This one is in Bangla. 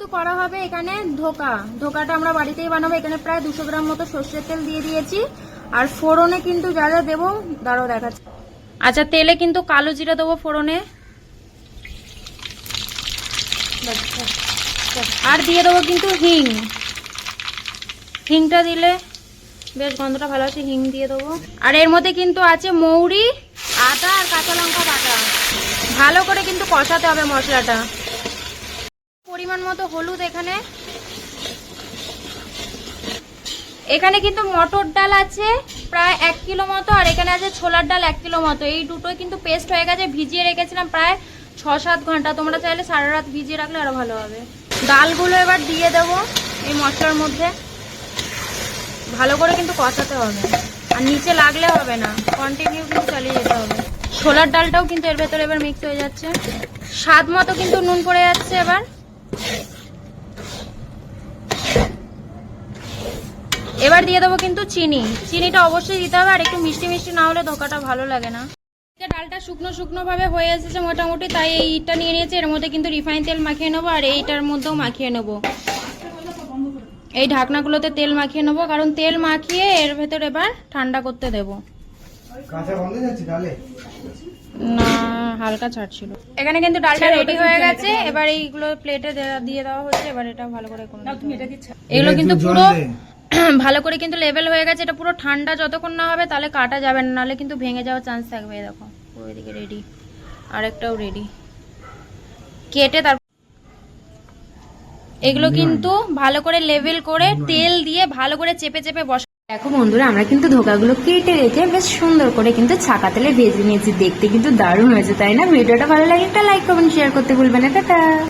কিন্তু করা হবে এখানে ধোকাটা আমরা বাড়িতেই বানাবো। এখানে প্রায় 200 গ্রাম মতো সর্ষের তেল দিয়ে দিয়েছি। আর ফোড়নে কিন্তু যা যা দেবো দাঁড়াও দেখাচ্ছি। আচ্ছা, তেলে কিন্তু কালো জিরা দেবো ফোড়নে, আর দিয়ে দেবো কিন্তু হিংটা দিলে বেশ গন্ধটা ভালো আছে, হিং দিয়ে দেবো। আর এর মধ্যে কিন্তু আছে মৌরি, আদা আর কাঁচা লঙ্কা বাটা। ভালো করে কিন্তু কষাতে হবে মশলাটা। পরিমাণ মতো হলুদ এখানে কিন্তু মটর ডাল আছে প্রায় 1 কিলো মতো, আর এখানে আছে ছোলার ডাল 1 কিলো মতো। এই দুটোই কিন্তু পেস্ট হয়ে গেছে, ভিজিয়ে রেখেছিলাম প্রায় 6-7 ঘন্টা। তোমরা চাইলে সারা রাত ভিজিয়ে রাখলে আরো ভালো হবে। ডালগুলো এবার দিয়ে দেবো এই মশলার মধ্যে। ভালো করে কিন্তু কষাতে হবে, আর নিচে লাগলে হবে না, কন্টিনিউ কিন্তু চালিয়ে যেতে হবে। ছোলার ডালটাও কিন্তু এর ভেতরে এবার মিক্স হয়ে যাচ্ছে। স্বাদ মতো কিন্তু নুন পড়ে যাচ্ছে। এবার দিয়ে দেবো কিন্তু চিনিটা অবশ্যই দিতে হবে, আর একটু মিষ্টি মিষ্টি না হলে ধোকাটা ভালো লাগে না। ডালটা শুকনো ভাবে হয়ে এসেছে মোটামুটি, তাই এই ইটটা নিয়ে নিয়েছি। এর মধ্যে কিন্তু রিফাইন তেল মাখিয়ে নেবো, আর এইটার মধ্যেও মাখিয়ে নেবো। এই ঢাকনাগুলোতে তেল মাখিয়ে নেবো, কারণ তেল মাখিয়ে এর ভেতর এবার ঠান্ডা করতে দেবো। না, হালকা ছাড়ছিল। এখানে কিন্তু ডালটা রেডি হয়ে গেছে। এবার এইগুলো প্লেটে দিয়ে দেওয়া হচ্ছে। এবার এটা ভালো করে এগুলো কিন্তু পুরো ভালো করে কিন্তু লেভেল হয়ে গেছে। এটা পুরো ঠান্ডা যতক্ষণ না হবে তাহলে কাটা যাবে না, নাহলে কিন্তু ভেঙে যাওয়ার চান্স থাকবে। দেখো পুরো এদিকে রেডি, আরেকটাও রেডি। কেটে তারপর এগুলো কিন্তু ভালো করে লেভেল করে তেল দিয়ে ভালো করে চেপে বসা। দেখো বন্ধুরা, আমরা কিন্তু ধোকাগুলো কেটে রেখে বেশ সুন্দর করে কিন্তু ছাকা তেলে ভেজে নিয়েছি। দেখতে কিন্তু দারুণ হয়েছে, তাই না? ভিডিওটা ভালো লাগে একটা লাইক কমেন্ট শেয়ার করতে ভুলবেন না। টাটা।